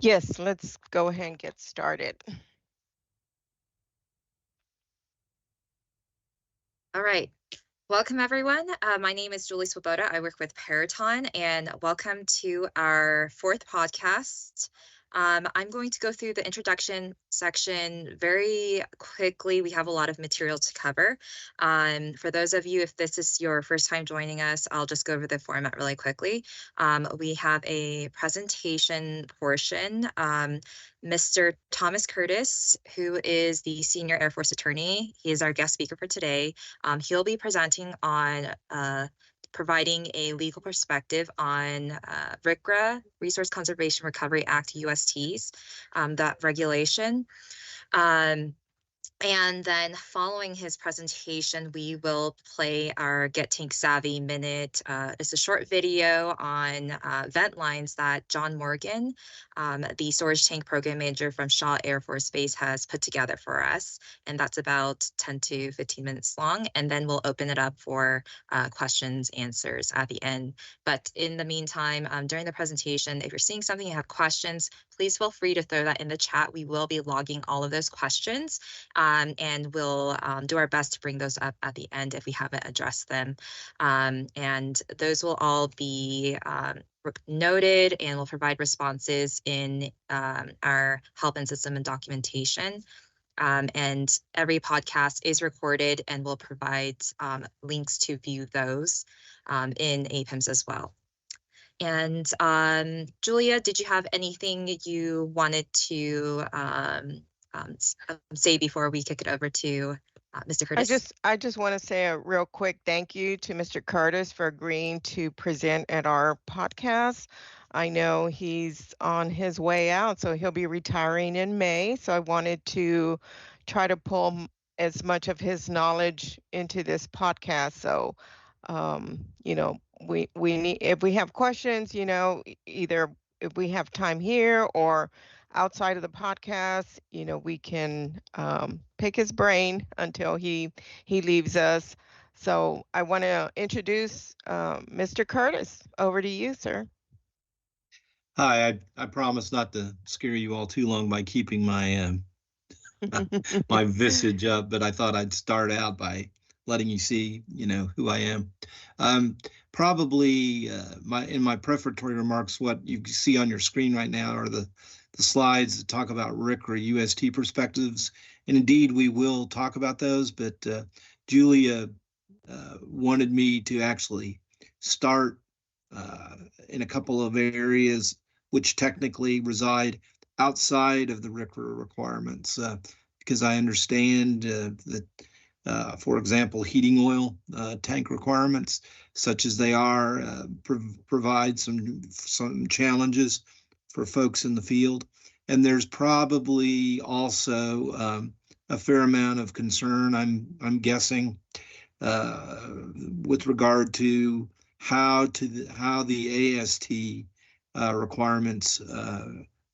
Yes, let's go ahead and get started. All right. Welcome, everyone. My name is Julie Swoboda. I work with Peraton, and welcome to our fourth podcast. I'm going to go through the introduction section very quickly. We have a lot of material to cover. For those of you, if this is your first time joining us, I'll just go over the format really quickly. We have a presentation portion. Mr. Thomas Curtis, who is the Senior Air Force Attorney, he is our guest speaker for today. He'll be presenting on providing a legal perspective on RCRA, Resource Conservation Recovery Act, USTs, that regulation. And then following his presentation, we will play our Get Tank Savvy Minute. It's a short video on vent lines that John Morgan, the storage tank program manager from Shaw Air Force Base, has put together for us. And that's about 10 to 15 minutes long. And then we'll open it up for questions, answers at the end. But in the meantime, during the presentation, if you're seeing something, you have questions, please feel free to throw that in the chat. We will be logging all of those questions. And we'll do our best to bring those up at the end if we haven't addressed them. And those will all be noted, and we'll provide responses in our help and system and documentation. And every podcast is recorded, and we'll provide links to view those in APIMS as well. And Julia, did you have anything you wanted to say before we kick it over to Mr. Curtis? I just want to say a real quick thank you to Mr. Curtis for agreeing to present at our podcast. I know he's on his way out, so he'll be retiring in May. So I wanted to try to pull as much of his knowledge into this podcast. So, you know, we need, if we have questions, you know, either if we have time here or outside of the podcast, you know, we can pick his brain until he leaves us. So I want to introduce Mr. Curtis. Over to you, sir. Hi, I promise not to scare you all too long by keeping my my visage up, but I thought I'd start out by letting you see, you know, who I am. Probably in my prefatory remarks, what you see on your screen right now are the slides that talk about RCRA UST perspectives. And indeed, we will talk about those, but Julia wanted me to actually start in a couple of areas which technically reside outside of the RCRA requirements, because I understand that, for example, heating oil tank requirements, such as they are, provide some challenges for folks in the field. And there's probably also a fair amount of concern, I'm guessing, with regard to how the AST requirements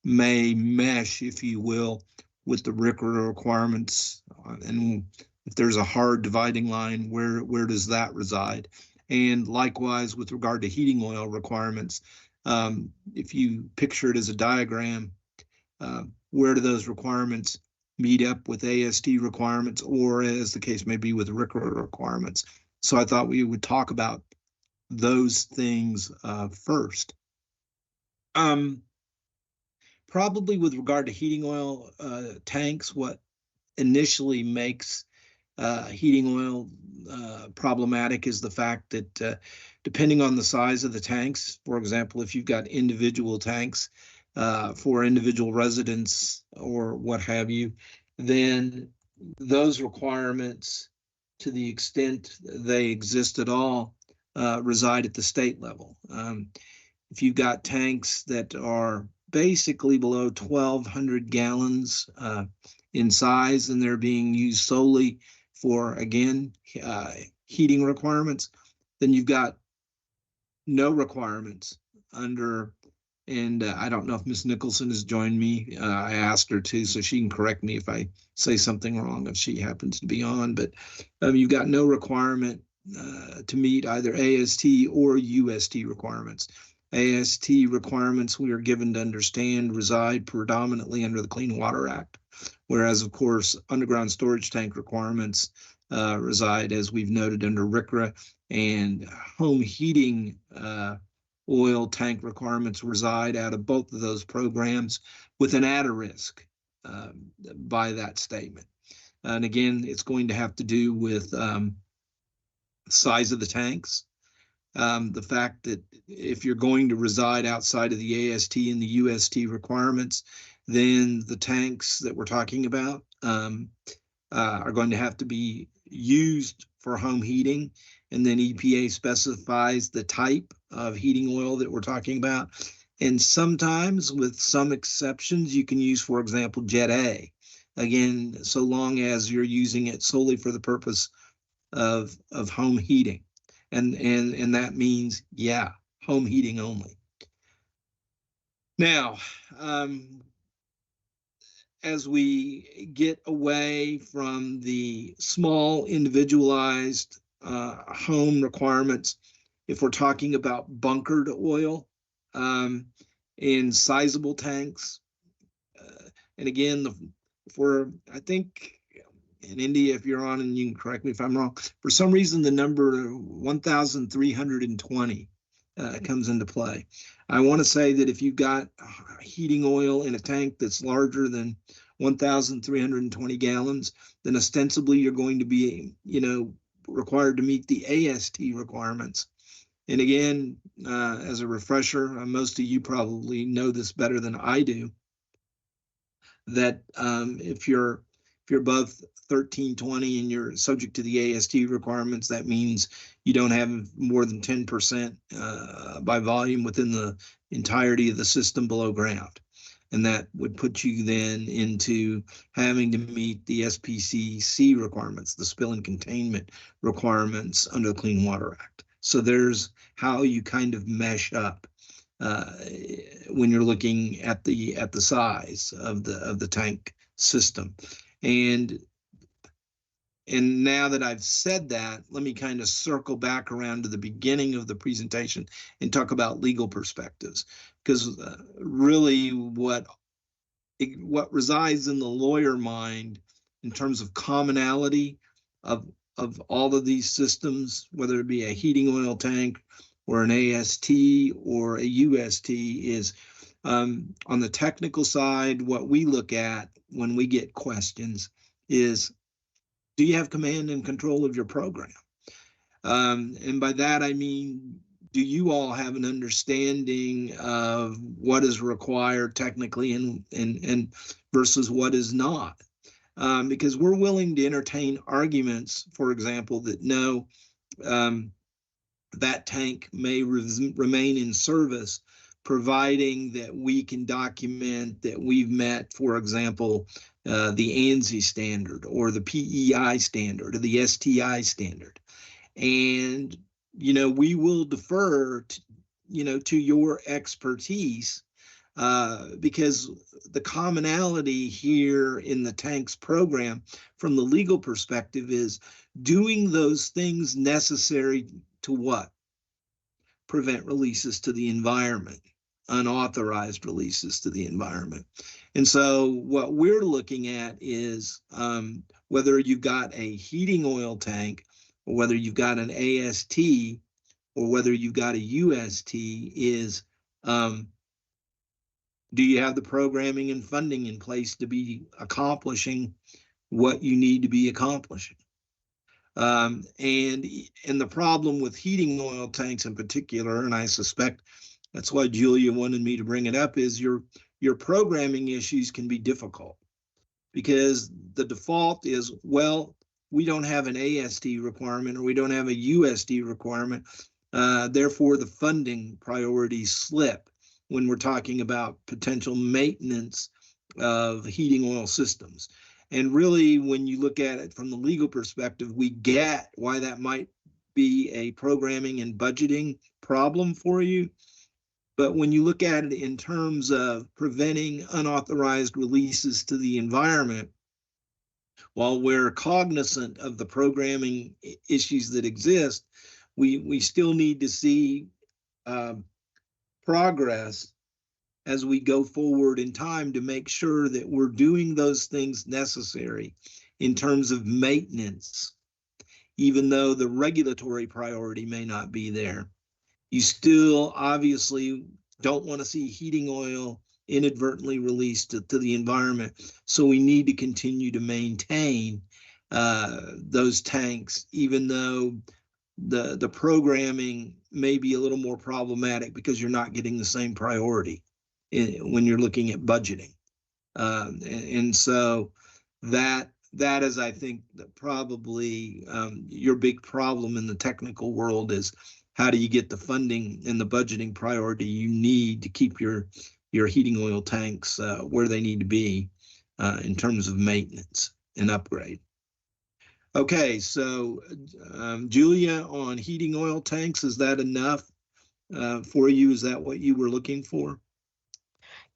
may mesh, if you will, with the RCRA requirements, and if there's a hard dividing line, where does that reside? And likewise, with regard to heating oil requirements, if you picture it as a diagram, where do those requirements meet up with AST requirements, or as the case may be with RCRA requirements? So I thought we would talk about those things first. Probably with regard to heating oil tanks, what initially makes heating oil problematic is the fact that depending on the size of the tanks, for example, if you've got individual tanks for individual residents or what have you, then those requirements, to the extent they exist at all, reside at the state level. If you've got tanks that are basically below 1,200 gallons in size, and they're being used solely for, again, heating requirements, then you've got no requirements under, and I don't know if Ms. Nicholson has joined me. I asked her to, so she can correct me if I say something wrong if she happens to be on, but you've got no requirement to meet either AST or UST requirements. AST requirements, we are given to understand, reside predominantly under the Clean Water Act, whereas, of course, underground storage tank requirements reside, as we've noted, under RCRA, and home heating oil tank requirements reside out of both of those programs with an added risk by that statement. And again, it's going to have to do with size of the tanks. The fact that if you're going to reside outside of the AST and the UST requirements, then the tanks that we're talking about are going to have to be used for home heating. And then EPA specifies the type of heating oil that we're talking about. And sometimes, with some exceptions, you can use, for example, Jet A. Again, so long as you're using it solely for the purpose of home heating. And that means, yeah, home heating only. Now, as we get away from the small individualized home requirements, if we're talking about bunkered oil in sizable tanks, and again, I think in India, if you're on, and you can correct me if I'm wrong, for some reason the number 1,320 comes into play. I want to say that if you've got heating oil in a tank that's larger than 1,320 gallons, then ostensibly you're going to be, required to meet the AST requirements. And again, as a refresher, most of you probably know this better than I do, that if you're above 1320 and you're subject to the AST requirements, that means you don't have more than 10% by volume within the entirety of the system below ground. And that would put you then into having to meet the SPCC requirements, the spill and containment requirements under the Clean Water Act. So there's how you kind of mesh up when you're looking at the size of the tank system. And now that I've said that, let me kind of circle back around to the beginning of the presentation and talk about legal perspectives, because really what resides in the lawyer mind in terms of commonality of all of these systems, whether it be a heating oil tank or an AST or a UST, is on the technical side, what we look at when we get questions is, do you have command and control of your program? And by that, I mean, do you all have an understanding of what is required technically and versus what is not? Because we're willing to entertain arguments, for example, that no, that tank may remain in service, providing that we can document that we've met, for example, the ANSI standard or the PEI standard or the STI standard. And, we will defer to your expertise because the commonality here in the tanks program from the legal perspective is doing those things necessary to what? Prevent releases to the environment, unauthorized releases to the environment. And so what we're looking at is whether you've got a heating oil tank or whether you've got an AST or whether you've got a UST is, do you have the programming and funding in place to be accomplishing what you need to be accomplishing? And the problem with heating oil tanks in particular, and I suspect that's why Julia wanted me to bring it up, is your programming issues can be difficult because the default is, well, we don't have an AST requirement or we don't have a USD requirement. Therefore, the funding priorities slip when we're talking about potential maintenance of heating oil systems. And really, when you look at it from the legal perspective, we get why that might be a programming and budgeting problem for you. But when you look at it in terms of preventing unauthorized releases to the environment, while we're cognizant of the programming issues that exist, we still need to see progress as we go forward in time to make sure that we're doing those things necessary in terms of maintenance, even though the regulatory priority may not be there. You still obviously don't want to see heating oil inadvertently released to the environment. So we need to continue to maintain those tanks, even though the programming may be a little more problematic because you're not getting the same priority when you're looking at budgeting. And so that is, I think, probably your big problem in the technical world is how do you get the funding and the budgeting priority you need to keep your heating oil tanks where they need to be in terms of maintenance and upgrade. Okay, so Julia, on heating oil tanks, is that enough for you? Is that what you were looking for?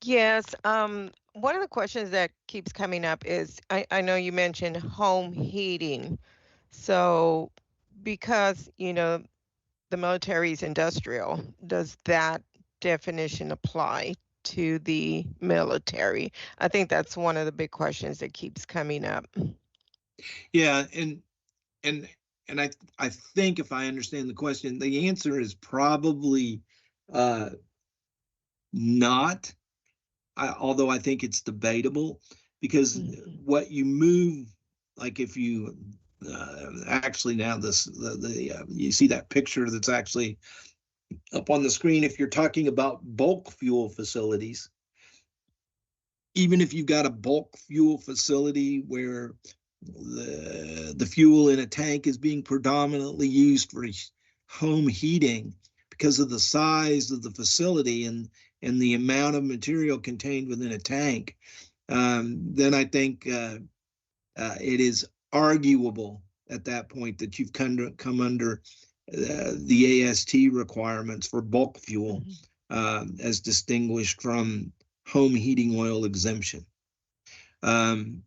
Yes. One of the questions that keeps coming up is I know you mentioned home heating. So, because, the military is industrial, does that definition apply to the military? I think that's one of the big questions that keeps coming up. Yeah, and I think if I understand the question, the answer is probably not. Although I think it's debatable because what you move, like if you actually now you see that picture that's actually up on the screen. If you're talking about bulk fuel facilities, even if you've got a bulk fuel facility where the fuel in a tank is being predominantly used for home heating because of the size of the facility and the amount of material contained within a tank, then I think it is arguable at that point that you've come under the AST requirements for bulk fuel as distinguished from home heating oil exemption. And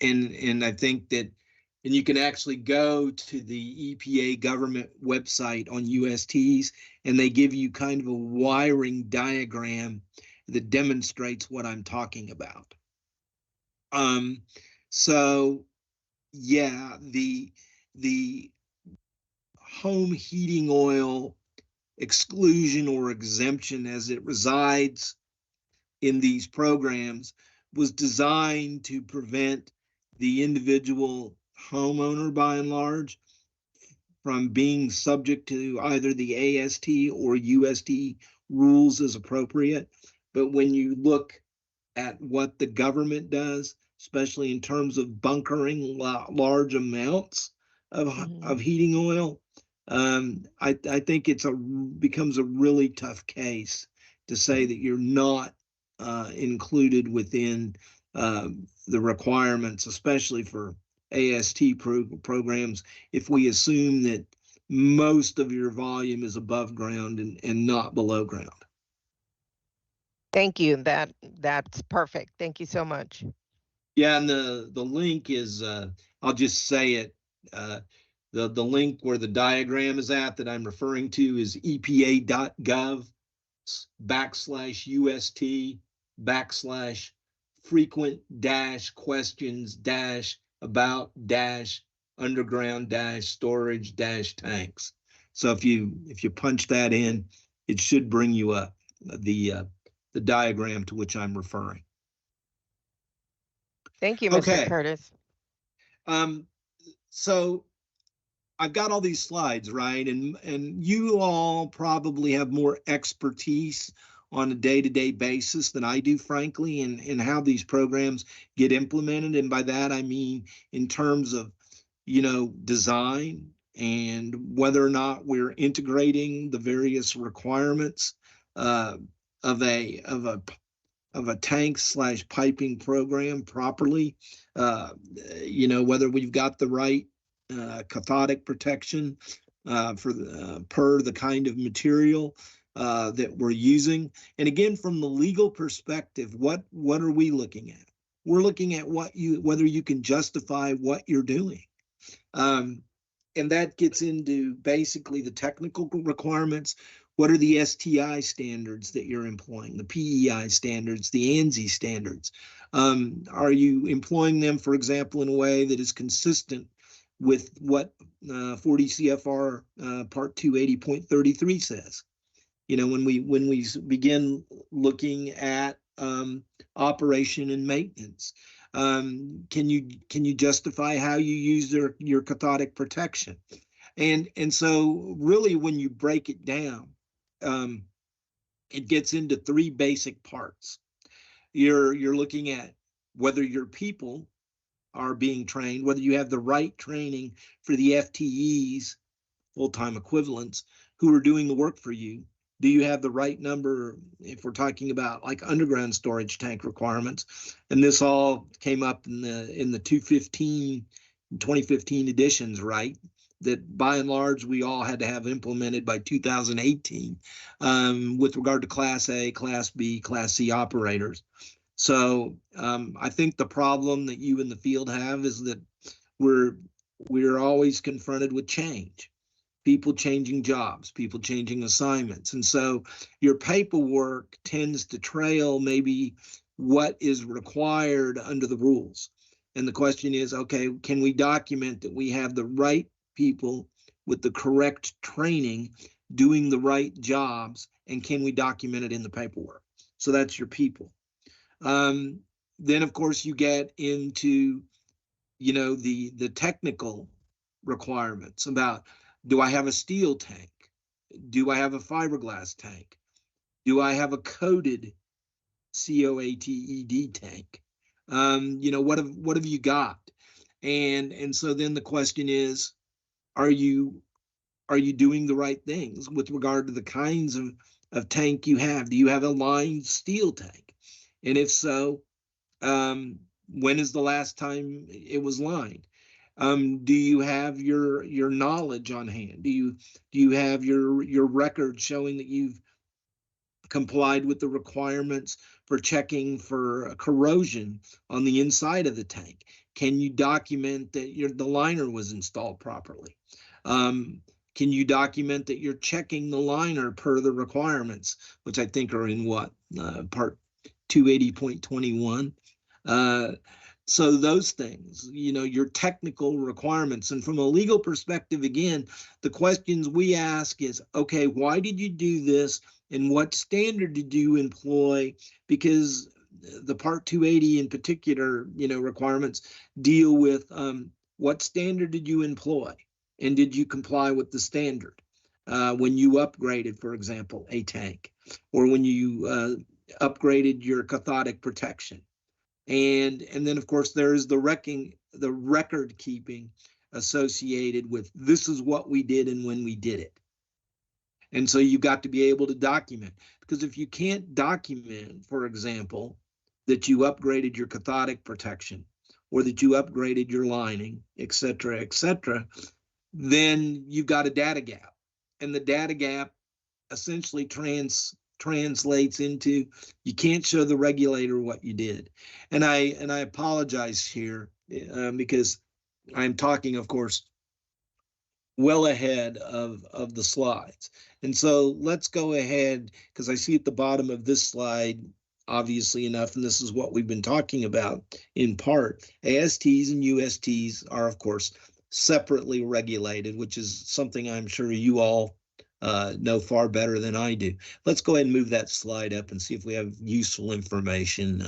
I think that, and you can actually go to the EPA government website on USTs, and they give you kind of a wiring diagram that demonstrates what I'm talking about. So yeah, the home heating oil exclusion or exemption as it resides in these programs was designed to prevent the individual homeowner, by and large, from being subject to either the AST or UST rules as appropriate. But when you look at what the government does, especially in terms of bunkering large amounts of heating oil, I think becomes a really tough case to say that you're not included within the requirements, especially for AST programs, if we assume that most of your volume is above ground and not below ground. Thank you. That's perfect. Thank you so much. Yeah, and the link is I'll just say it. The link where the diagram is at that I'm referring to is EPA.gov/UST/frequent-questions-about-underground-storage-tanks. So if you punch that in, it should bring you up the diagram to which I'm referring. Thank you, Mr. Okay. Curtis. So I've got all these slides, right? And you all probably have more expertise on a day-to-day basis than I do, frankly, in how these programs get implemented. And by that, I mean in terms of, design and whether or not we're integrating the various requirements of a tank/piping program properly, whether we've got the right cathodic protection per the kind of material that we're using. And again, from the legal perspective, what are we looking at? We're looking at whether you can justify what you're doing. And that gets into basically the technical requirements, What are the STI standards that you're employing, the PEI standards, the ANSI standards? Are you employing them, for example, in a way that is consistent with what 40 CFR Part 280.33 says? You know, when we begin looking at operation and maintenance, can you justify how you use your cathodic protection? And so really, when you break it down, it gets into three basic parts. You're looking at whether your people are being trained, whether you have the right training for the FTEs, full-time equivalents, who are doing the work for you. Do you have the right number, if we're talking about like underground storage tank requirements? And this all came up in the 2015 editions, right? That by and large, we all had to have implemented by 2018 with regard to Class A, Class B, Class C operators. So I think the problem that you in the field have is that we're always confronted with change, people changing jobs, people changing assignments. And so your paperwork tends to trail maybe what is required under the rules. And the question is, okay, can we document that we have the right people with the correct training doing the right jobs, and can we document it in the paperwork? So that's your people. Then of course you get into, you know, the technical requirements about, do I have a steel tank? Do I have a fiberglass tank? Do I have a coated COATED tank? You know, what have you got? And so then the question is, are you doing the right things with regard to the kinds of tank you have? Do you have a lined steel tank? And if so, when is the last time it was lined? Do you have your knowledge on hand? Do you have your record showing that you've complied with the requirements for checking for corrosion on the inside of the tank? Can you document that the liner was installed properly? Can you document that you're checking the liner per the requirements, which I think are in what, part 280.21? So those things, you know, your technical requirements. And from a legal perspective, again, the questions we ask is, okay, why did you do this? And what standard did you employ? Because the Part 280 in particular, you know, requirements deal with what standard did you employ? And did you comply with the standard when you upgraded, for example, a tank, or when you upgraded your cathodic protection? And then of course there is the record keeping associated with, this is what we did and when we did it. And so you've got to be able to document, because if you can't document, for example, that you upgraded your cathodic protection or that you upgraded your lining, et cetera, then you've got a data gap. And the data gap essentially translates into, you can't show the regulator what you did. And I apologize here because I'm talking, of course, well ahead of the slides. And so let's go ahead, because I see at the bottom of this slide, obviously enough, and this is what we've been talking about in part, ASTs and USTs are, of course, separately regulated, which is something I'm sure you all know far better than I do. Let's go ahead and move that slide up and see if we have useful information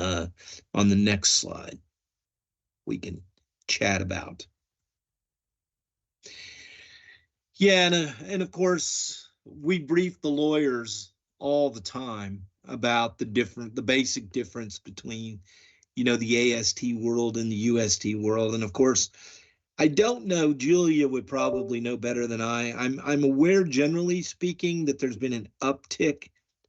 on the next slide we can chat about. Yeah, and of course, we brief the lawyers all the time about the basic difference between, you know, the AST world and the UST world. And of course, I don't know, Julia would probably know better than I'm aware, generally speaking, that there's been an uptick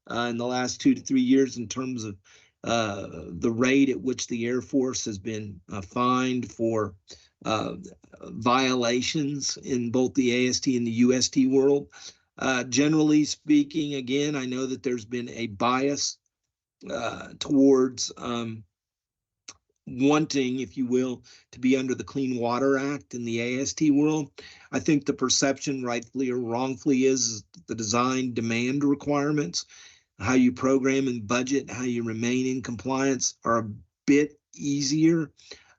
in the last 2 to 3 years in terms of the rate at which the Air Force has been fined for violations in both the AST and the UST world. Generally speaking, again, I know that there's been a bias towards wanting, if you will, to be under the Clean Water Act in the AST world. I think the perception, rightfully or wrongfully, is the design demand requirements, how you program and budget, how you remain in compliance are a bit easier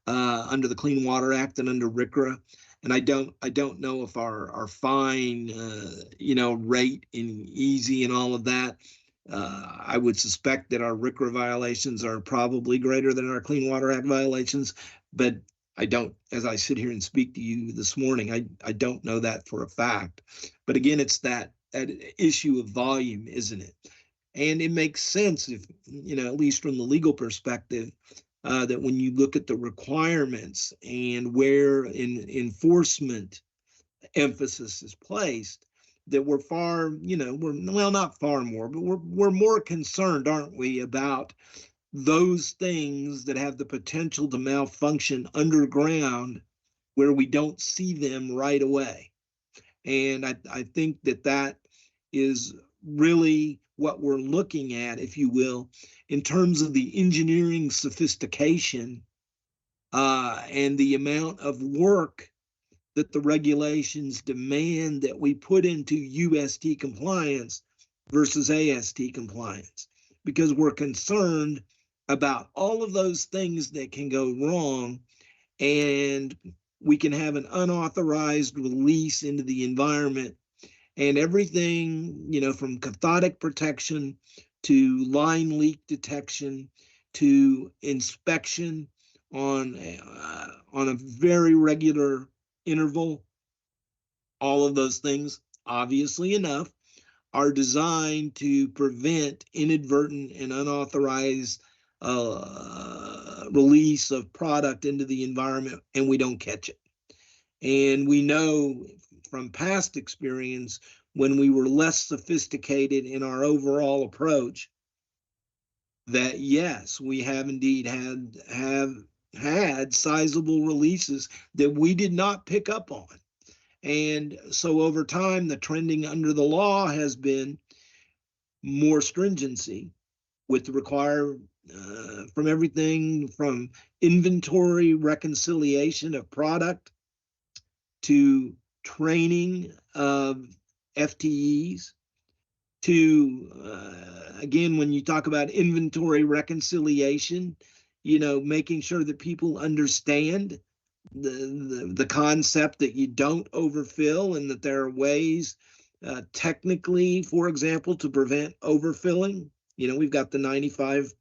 under the Clean Water Act than under RCRA. And I don't know if our fine, rate in easy and all of that. I would suspect that our RCRA violations are probably greater than our Clean Water Act violations, but I don't, as I sit here and speak to you this morning, I don't know that for a fact. But again, it's that issue of volume, isn't it? And it makes sense if, at least from the legal perspective, that when you look at the requirements and where enforcement emphasis is placed, that we're far, we're not far more, but we're more concerned, aren't we, about those things that have the potential to malfunction underground where we don't see them right away. And I think that is really what we're looking at, if you will, in terms of the engineering sophistication and the amount of work that the regulations demand that we put into UST compliance versus AST compliance, because we're concerned about all of those things that can go wrong, and we can have an unauthorized release into the environment, and everything, from cathodic protection to line leak detection to inspection on a very regular interval. All of those things, obviously enough, are designed to prevent inadvertent and unauthorized release of product into the environment, and we don't catch it. And we know from past experience, when we were less sophisticated in our overall approach, that yes, we have indeed had sizable releases that we did not pick up on. And so over time, the trending under the law has been more stringency with the require from everything from inventory reconciliation of product to training of FTEs to, again, when you talk about inventory reconciliation, making sure that people understand the concept that you don't overfill and that there are ways technically, for example, to prevent overfilling. We've got the 95%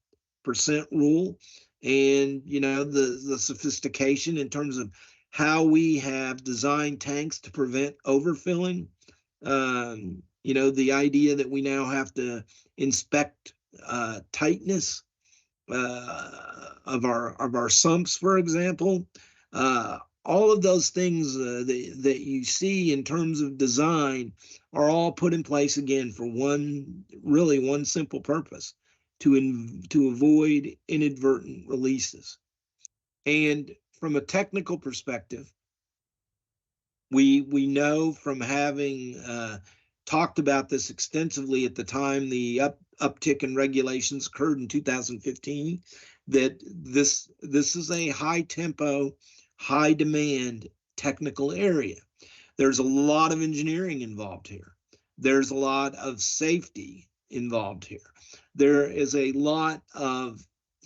rule, and the sophistication in terms of how we have designed tanks to prevent overfilling. The idea that we now have to inspect tightness of our sumps, for example. All of those things that you see in terms of design are all put in place again for one simple purpose: to avoid inadvertent releases. And from a technical perspective, we know from having talked about this extensively at the time the uptick in regulations occurred in 2015, that this is a high tempo, high demand technical area. There's a lot of engineering involved here. There's a lot of safety involved here. There is a lot of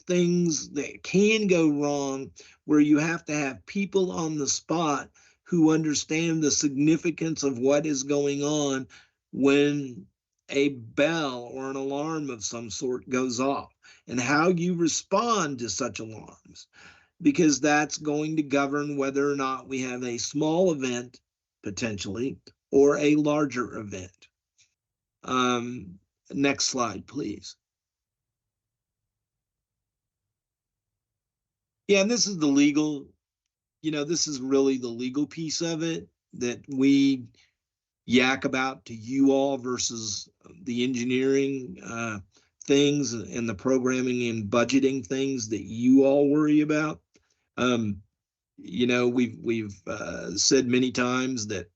things that can go wrong where you have to have people on the spot who understand the significance of what is going on when a bell or an alarm of some sort goes off, and how you respond to such alarms, because that's going to govern whether or not we have a small event potentially or a larger event. Next slide, please. Yeah, and this is the legal, this is really the legal piece of it that we yak about to you all versus the engineering things and the programming and budgeting things that you all worry about. We've said many times that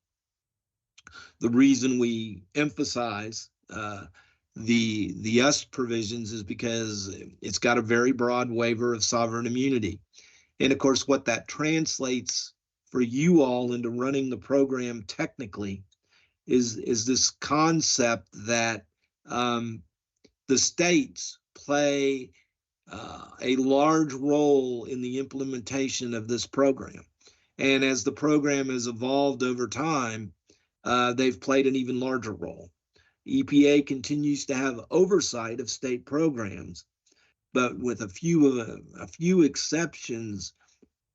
the reason we emphasize the US provisions is because it's got a very broad waiver of sovereign immunity. And of course, what that translates for you all into running the program technically is this concept that the states play a large role in the implementation of this program. And as the program has evolved over time, they've played an even larger role. EPA continues to have oversight of state programs, but with a few exceptions,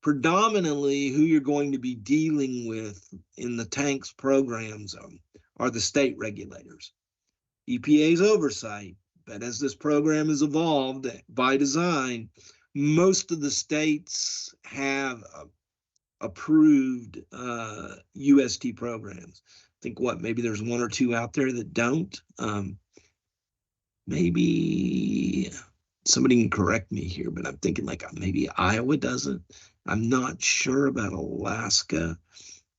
predominantly who you're going to be dealing with in the tanks programs are the state regulators. EPA's oversight, but as this program has evolved by design, most of the states have approved UST programs. I think maybe there's one or two out there that don't. Maybe somebody can correct me here, but I'm thinking like maybe Iowa doesn't. I'm not sure about Alaska,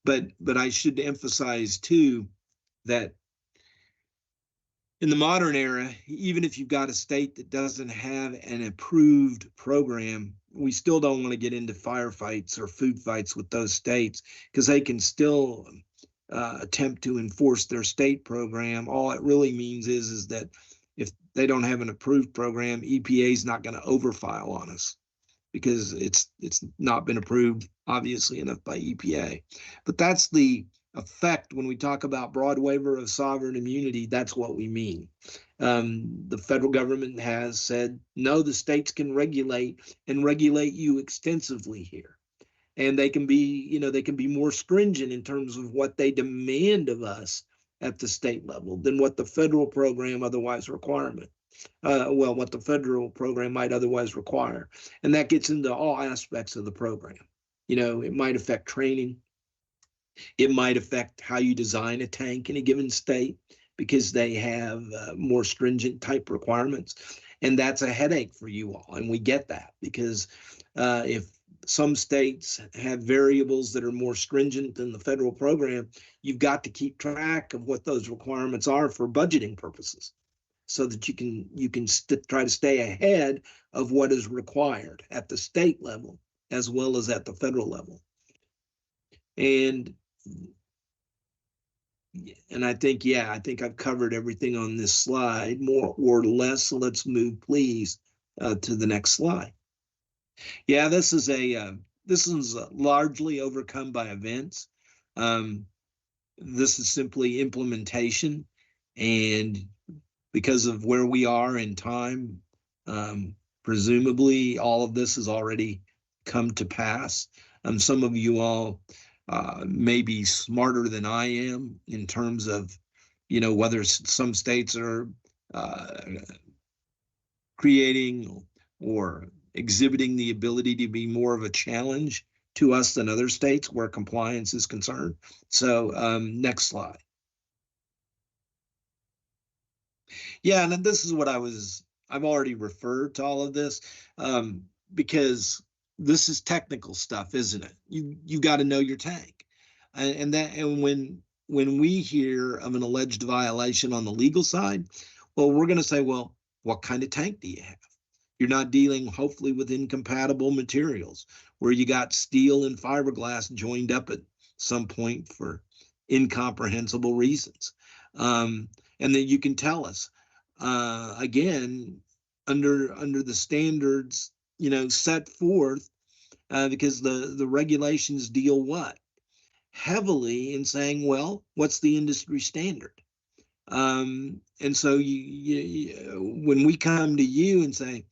but I should emphasize too that in the modern era, even if you've got a state that doesn't have an approved program, we still don't want to get into firefights or food fights with those states because they can still attempt to enforce their state program. All it really means is that if they don't have an approved program, EPA is not going to overfile on us because it's not been approved, obviously, enough by EPA. But that's the effect when we talk about broad waiver of sovereign immunity. That's what we mean. The federal government has said, no, the states can regulate and regulate you extensively here. And they can be more stringent in terms of what they demand of us at the state level than what the federal program otherwise requirement. What the federal program might otherwise require. And that gets into all aspects of the program. It might affect training. It might affect how you design a tank in a given state because they have more stringent type requirements. And that's a headache for you all. And we get that because if some states have variables that are more stringent than the federal program, you've got to keep track of what those requirements are for budgeting purposes, so that you can try to stay ahead of what is required at the state level as well as at the federal level. And I think I've covered everything on this slide, more or less. So let's move, please, to the next slide. Yeah, this is largely overcome by events. This is simply implementation, and because of where we are in time, presumably all of this has already come to pass. Some of you all may be smarter than I am in terms of, whether some states are creating or exhibiting the ability to be more of a challenge to us than other states where compliance is concerned. So next slide. Yeah, and this is what I've already referred to all of this because this is technical stuff, isn't it? You got to know your tank, and when we hear of an alleged violation on the legal side, well, we're going to say, well, what kind of tank do you have? You're not dealing, hopefully, with incompatible materials where you got steel and fiberglass joined up at some point for incomprehensible reasons, and then you can tell us. Again, under the standards, set forth, because the regulations deal heavily in saying, well, what's the industry standard? And so when we come to you and say,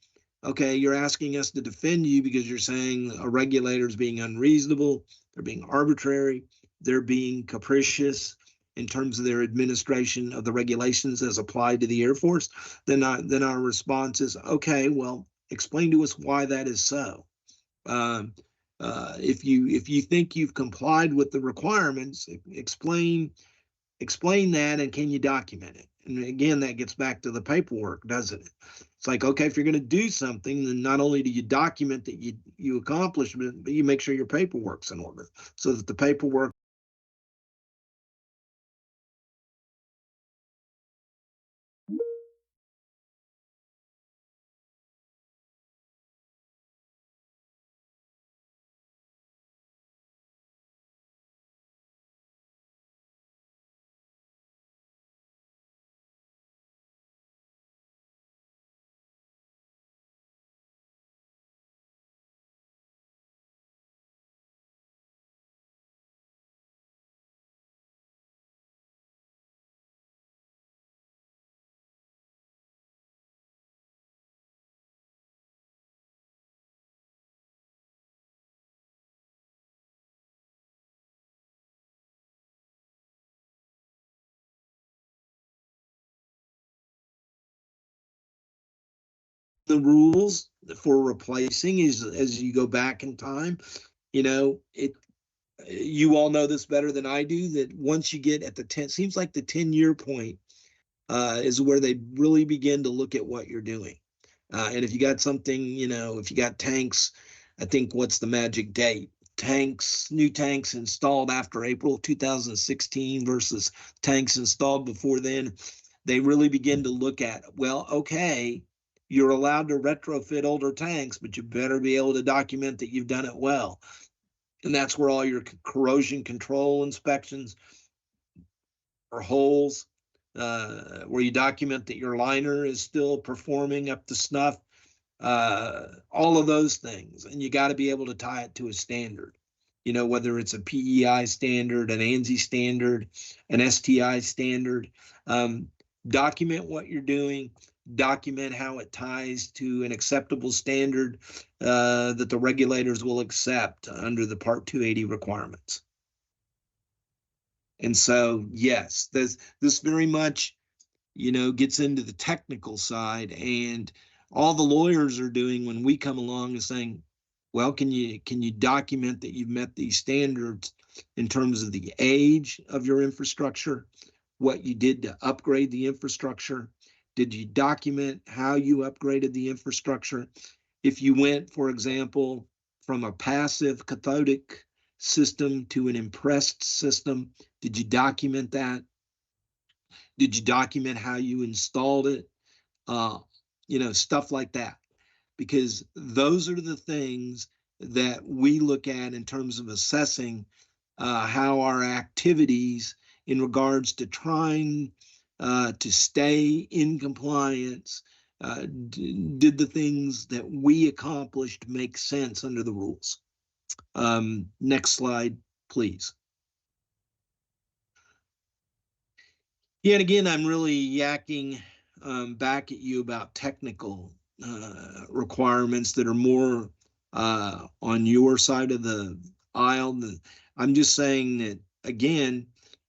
okay, you're asking us to defend you because you're saying a regulator is being unreasonable, they're being arbitrary, they're being capricious in terms of their administration of the regulations as applied to the Air Force, then our response is, okay, well, explain to us why that is so. If you think you've complied with the requirements, explain that, and can you document it? And again, that gets back to the paperwork, doesn't it? It's like, okay, if you're going to do something, then not only do you document that you accomplish it, but you make sure your paperwork's in order so that the paperwork the rules for replacing is as you go back in time. You all know this better than I do, that once you get at the 10, seems like the 10-year point is where they really begin to look at what you're doing. And if you got something, if you got tanks, I think what's the magic date? New tanks installed after April 2016 versus tanks installed before then, they really begin to look at, well, okay, you're allowed to retrofit older tanks, but you better be able to document that you've done it well. And that's where all your corrosion control inspections or holes, where you document that your liner is still performing up to snuff, all of those things. And you got to be able to tie it to a standard, whether it's a PEI standard, an ANSI standard, an STI standard. Document what you're doing, document how it ties to an acceptable standard that the regulators will accept under the Part 280 requirements. And so, yes, this very much, gets into the technical side, and all the lawyers are doing when we come along is saying, well, can you document that you've met these standards in terms of the age of your infrastructure, what you did to upgrade the infrastructure? Did you document how you upgraded the infrastructure? If you went, for example, from a passive cathodic system to an impressed system, did you document that? Did you document how you installed it? Stuff like that. Because those are the things that we look at in terms of assessing how our activities in regards to trying to stay in compliance, did the things that we accomplished make sense under the rules? Next slide, please. Yeah, and again, I'm really yakking back at you about technical requirements that are more on your side of the aisle. I'm just saying that, again,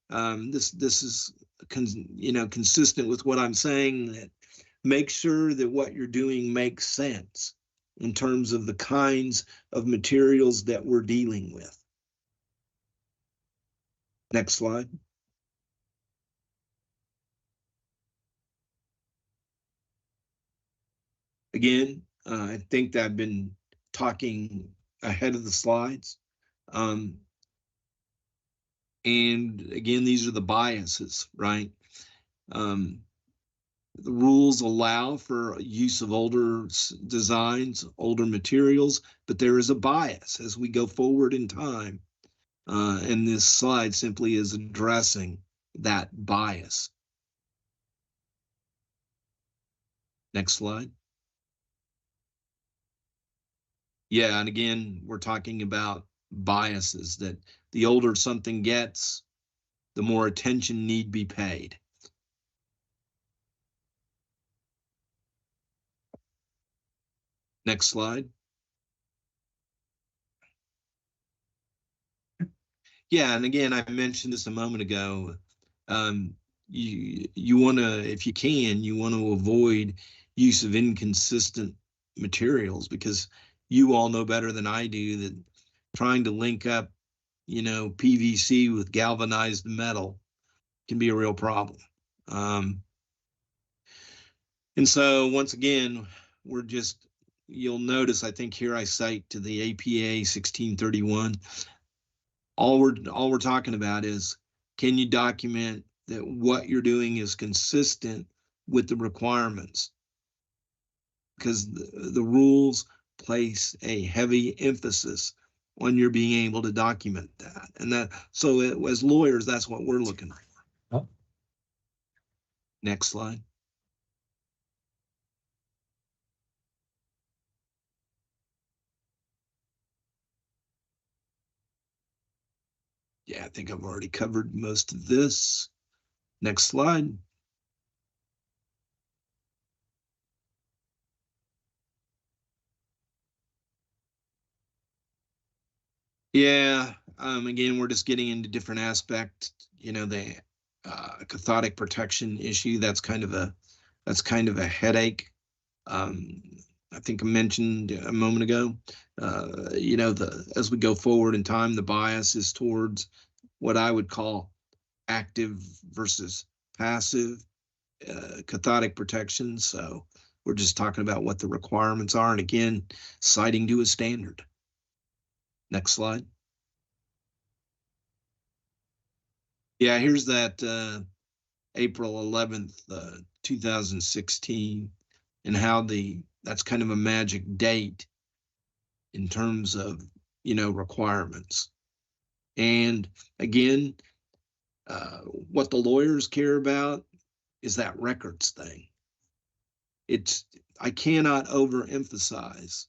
this is consistent with what I'm saying, that make sure that what you're doing makes sense in terms of the kinds of materials that we're dealing with. Next slide. Again, I think that I've been talking ahead of the slides. And again, these are the biases, right? The rules allow for use of older designs, older materials, but there is a bias as we go forward in time. And this slide simply is addressing that bias. Next slide. Yeah, and again, we're talking about biases, that the older something gets, the more attention need be paid. Next slide. Yeah, and again, I mentioned this a moment ago. You want to, if you can, you want to avoid use of inconsistent materials, because you all know better than I do that trying to link up, PVC with galvanized metal can be a real problem. And so once again, you'll notice, I think here I cite to the APA 1631. All we're talking about is, can you document that what you're doing is consistent with the requirements? Because the rules place a heavy emphasis on your being able to document that. And as lawyers, that's what we're looking for. Oh. Next slide. Yeah, I think I've already covered most of this. Next slide. Yeah, again, we're just getting into different aspects. The cathodic protection issue, that's kind of a headache. I think I mentioned a moment ago, as we go forward in time, the bias is towards what I would call active versus passive cathodic protection. So we're just talking about what the requirements are. And again, citing to a standard. Next slide. Yeah, here's that April 11th, 2016, and how that's kind of a magic date in terms of, requirements. And again, what the lawyers care about is that records thing. I cannot overemphasize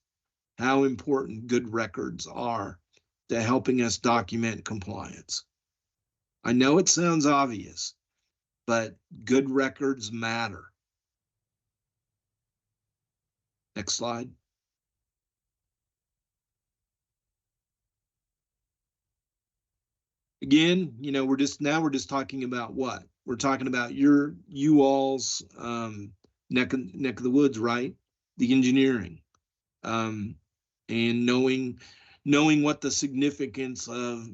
how important good records are to helping us document compliance. I know it sounds obvious, but good records matter. Next slide. Again, we're just talking about what? We're talking about you all's neck of the woods, right? The engineering. And knowing what the significance of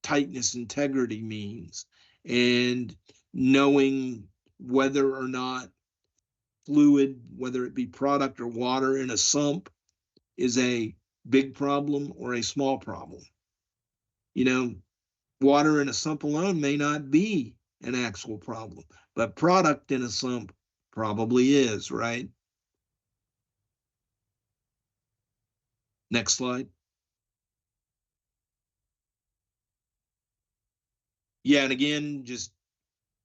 tightness integrity means, and knowing whether or not fluid, whether it be product or water in a sump, is a big problem or a small problem. Water in a sump alone may not be an actual problem, but product in a sump probably is, right? Next slide. Yeah, and again, just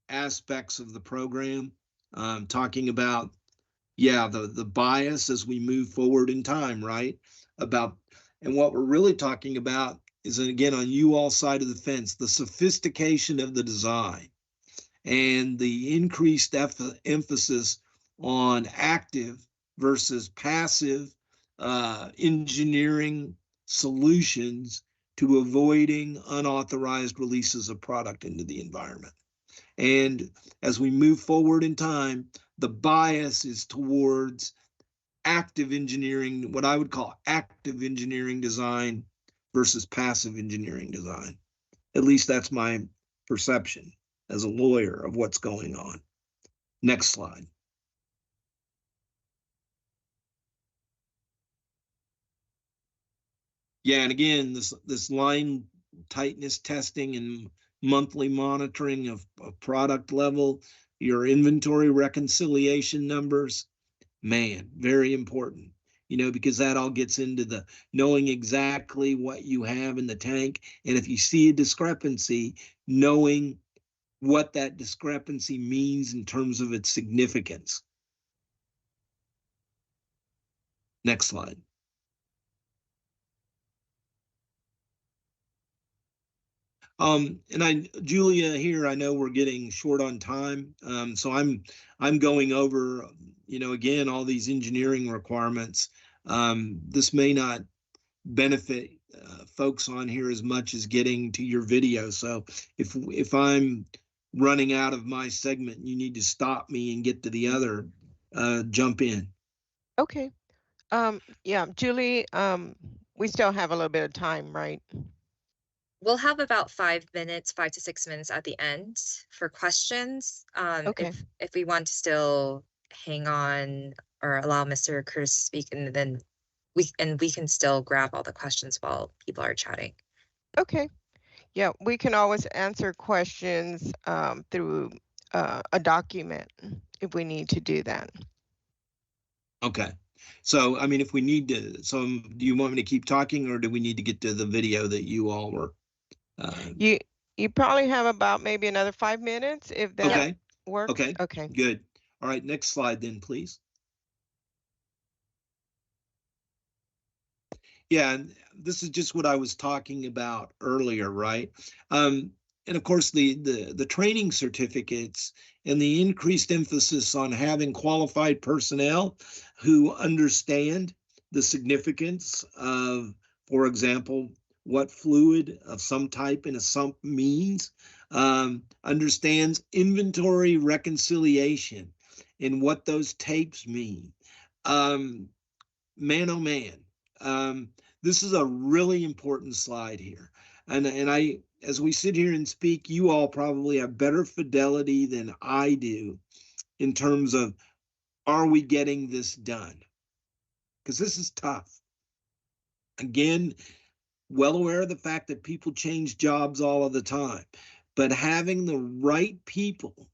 aspects of the program, talking about, the bias as we move forward in time, right? And what we're really talking about is, again, on you all side of the fence, the sophistication of the design and the increased emphasis on active versus passive engineering solutions to avoiding unauthorized releases of product into the environment. And as we move forward in time, the bias is towards active engineering, what I would call active engineering design versus passive engineering design. At least that's my perception as a lawyer of what's going on. Next slide. Yeah, and again, this line tightness testing and monthly monitoring of product level, your inventory reconciliation numbers, man, very important, because that all gets into the knowing exactly what you have in the tank. And if you see a discrepancy, knowing what that discrepancy means in terms of its significance. Next slide. And Julia here, I know we're getting short on time. So I'm going over, again, all these engineering requirements. This may not benefit folks on here as much as getting to your video. So if I'm running out of my segment, you need to stop me and get to the other, jump in. Okay. Yeah, Julie, we still have a little bit of time, right? We'll have about 5 minutes, 5 to 6 minutes at the end for questions. Okay. If we want to still hang on or allow Mr. Curtis to speak, and then we can still grab all the questions while people are chatting. Okay. Yeah, we can always answer questions through a document if we need to do that. Okay. So, I mean, if we need to, do you want me to keep talking, or do we need to get to the video that you all were? You probably have about maybe another 5 minutes if that Okay. works. Okay. Okay. Good. All right. Next slide then, please. Yeah, and this is just what I was talking about earlier, right? And of course, the training certificates and the increased emphasis on having qualified personnel who understand the significance of, for example, what fluid of some type in a sump means, understands inventory reconciliation and what those tapes mean. man, oh man, this is a really important slide here. And as we sit here and speak, you all probably have better fidelity than I do in terms of, are we getting this done? Because this is tough. Again, well aware of the fact that people change jobs all of the time, but having the right people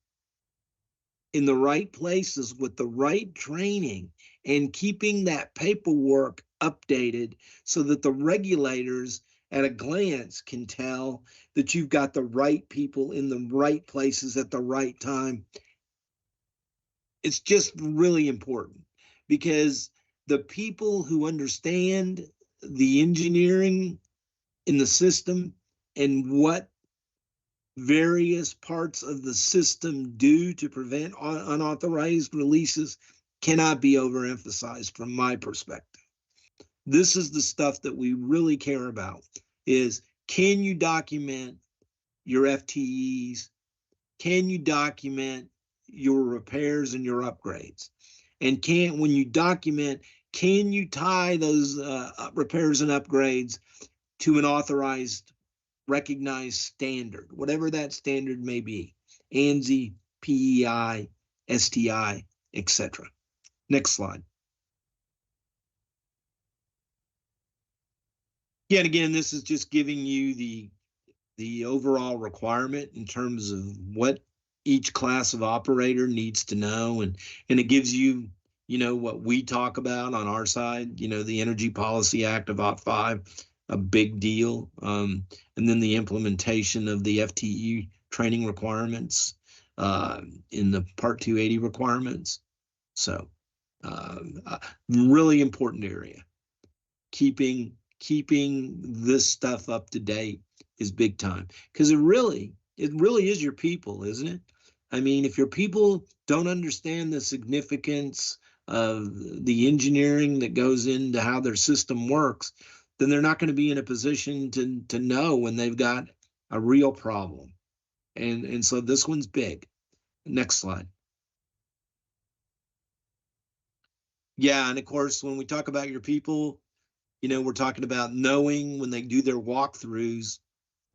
in the right places with the right training and keeping that paperwork updated so that the regulators at a glance can tell that you've got the right people in the right places at the right time. It's just really important, because the people who understand the engineering in the system and what various parts of the system do to prevent unauthorized releases cannot be overemphasized from my perspective. This is the stuff that we really care about, is, can you document your FTEs? Can you document your repairs and your upgrades? And when you document, can you tie those repairs and upgrades to an authorized, recognized standard, whatever that standard may be, ANSI, PEI, STI, etc. Next slide. Yeah, and again, this is just giving you the overall requirement in terms of what each class of operator needs to know, and it gives you, what we talk about on our side, the Energy Policy Act of OT5, a big deal, and then the implementation of the FTE training requirements in the Part 280 requirements. So, really important area. Keeping this stuff up to date is big time, because it really is your people, isn't it? I mean, if your people don't understand the significance of the engineering that goes into how their system works, then they're not going to be in a position to know when they've got a real problem. And so this one's big. Next slide. Yeah, and of course, when we talk about your people, we're talking about knowing when they do their walkthroughs.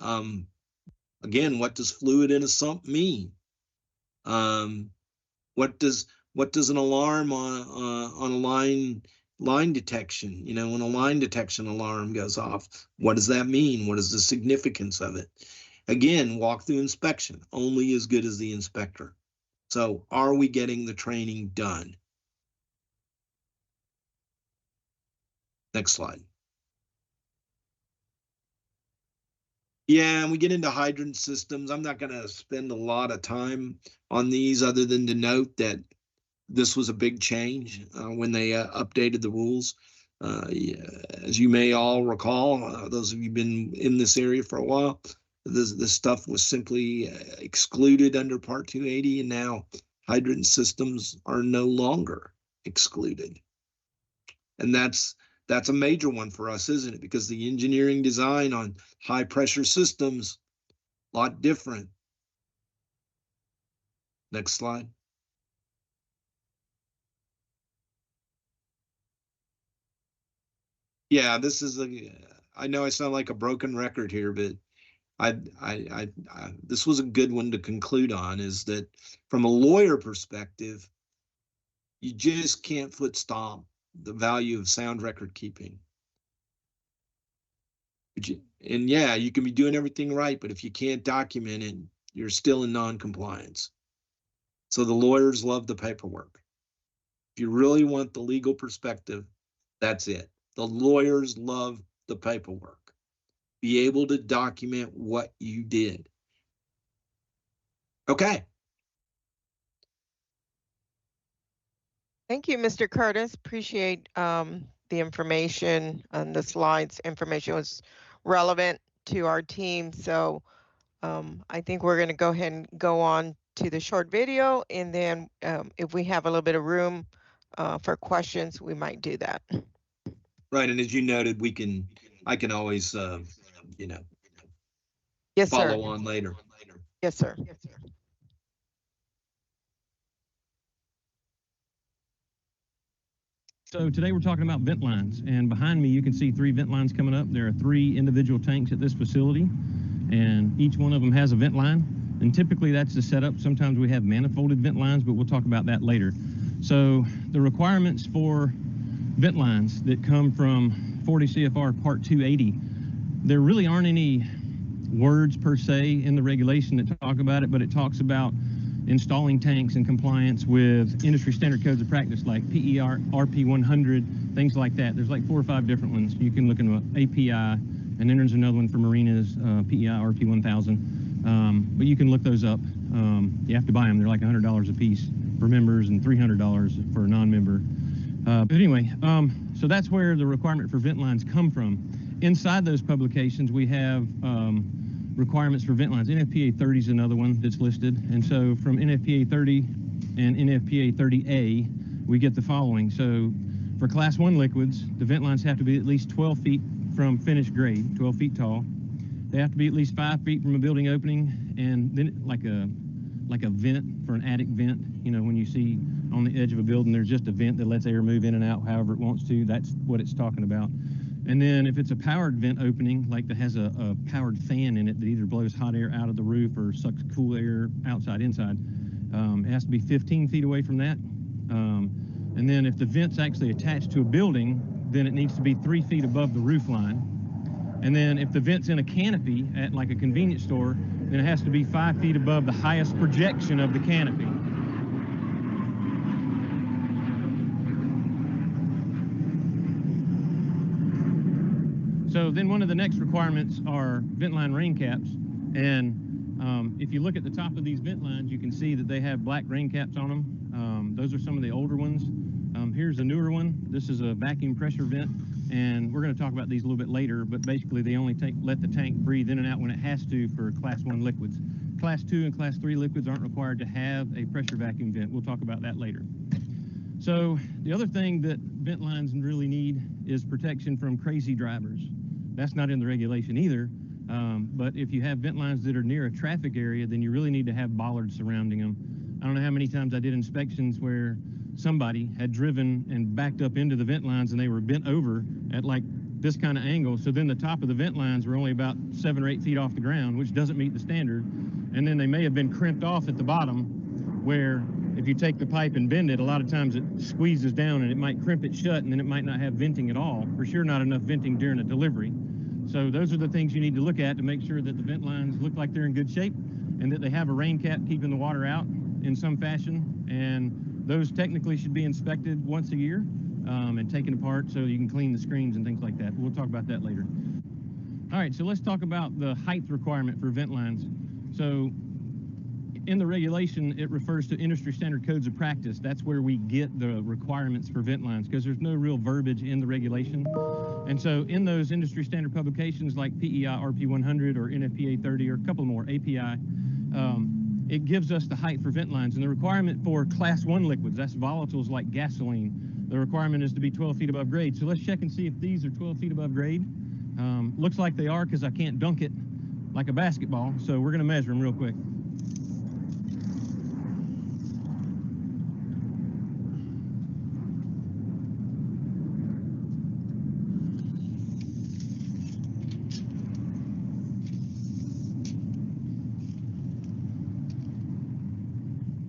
Again, what does fluid in a sump mean? What does an alarm on a line detection? When a line detection alarm goes off, what does that mean? What is the significance of it? Again, walkthrough inspection, only as good as the inspector. So, are we getting the training done? Next slide. Yeah, and we get into hydrant systems. I'm not going to spend a lot of time on these, other than to note that this was a big change when they updated the rules. Yeah, as you may all recall, those of you who've been in this area for a while, this stuff was simply excluded under Part 280, and now hydrant systems are no longer excluded. And that's a major one for us, isn't it? Because the engineering design on high pressure systems, a lot different. Next slide. Yeah, this is I know I sound like a broken record here, but this was a good one to conclude on, is that from a lawyer perspective, you just can't foot stomp the value of sound record keeping. And yeah, you can be doing everything right, but if you can't document it, you're still in non-compliance. So the lawyers love the paperwork. If you really want the legal perspective, that's it. The lawyers love the paperwork. Be able to document what you did. Okay. Thank you, Mr. Curtis. Appreciate the information and the slides. Information was relevant to our team. So I think we're going to go ahead and go on to the short video. And then if we have a little bit of room for questions, we might do that. Right. And as you noted, I can always, yes, follow sir. on later. Yes, sir. So today we're talking about vent lines, and behind me you can see 3 vent lines coming up. There are 3 individual tanks at this facility, and each one of them has a vent line, and typically that's the setup. Sometimes we have manifolded vent lines, but we'll talk about that later. So the requirements for vent lines that come from 40 CFR Part 280, there really aren't any words per se in the regulation that talk about it, but it talks about installing tanks in compliance with industry standard codes of practice like PER, RP 100, things like that. There's like 4 or 5 different ones. You can look into API, and then there's another one for marinas, PEI, RP 1000. But you can look those up. You have to buy them. They're like $100 a piece for members and $300 for a non-member. But anyway, so that's where the requirement for vent lines come from. Inside those publications, we have requirements for vent lines. NFPA 30 is another one that's listed. And so from NFPA 30 and NFPA 30A, we get the following. So for Class 1 liquids, the vent lines have to be at least 12 feet from finished grade, 12 feet tall. They have to be at least 5 feet from a building opening, and then like a vent for an attic vent. You know, when you see on the edge of a building, there's just a vent that lets air move in and out however it wants to. That's what it's talking about. And then if it's a powered vent opening, like that has a powered fan in it that either blows hot air out of the roof or sucks cool air outside, inside, it has to be 15 feet away from that. And then if the vent's actually attached to a building, then it needs to be 3 feet above the roof line. And then if the vent's in a canopy at like a convenience store, then it has to be 5 feet above the highest projection of the canopy. So then one of the next requirements are vent line rain caps. And if you look at the top of these vent lines, you can see that they have black rain caps on them. Those are some of the older ones. Here's a newer one. This is a vacuum pressure vent. And we're going to talk about these a little bit later, but basically they only let the tank breathe in and out when it has to for Class 1 liquids. Class 2 and Class 3 liquids aren't required to have a pressure vacuum vent. We'll talk about that later. So the other thing that vent lines really need is protection from crazy drivers. That's not in the regulation either, but if you have vent lines that are near a traffic area, then you really need to have bollards surrounding them. I don't know how many times I did inspections where somebody had driven and backed up into the vent lines and they were bent over at like this kind of angle. So then the top of the vent lines were only about 7 or 8 feet off the ground, which doesn't meet the standard. And then they may have been crimped off at the bottom, where if you take the pipe and bend it, a lot of times it squeezes down and it might crimp it shut, and then it might not have venting at all. For sure not enough venting during a delivery. So those are the things you need to look at to make sure that the vent lines look like they're in good shape and that they have a rain cap keeping the water out in some fashion. And those technically should be inspected once a year and taken apart so you can clean the screens and things like that. We'll talk about that later. All right, so let's talk about the height requirement for vent lines. So in the regulation, it refers to industry standard codes of practice. That's where we get the requirements for vent lines, because there's no real verbiage in the regulation. And so in those industry standard publications like PEI, RP 100, or NFPA 30, or a couple more, API, it gives us the height for vent lines. And the requirement for Class 1 liquids, that's volatiles like gasoline, the requirement is to be 12 feet above grade. So let's check and see if these are 12 feet above grade. Looks like they are, because I can't dunk it like a basketball. So we're going to measure them real quick.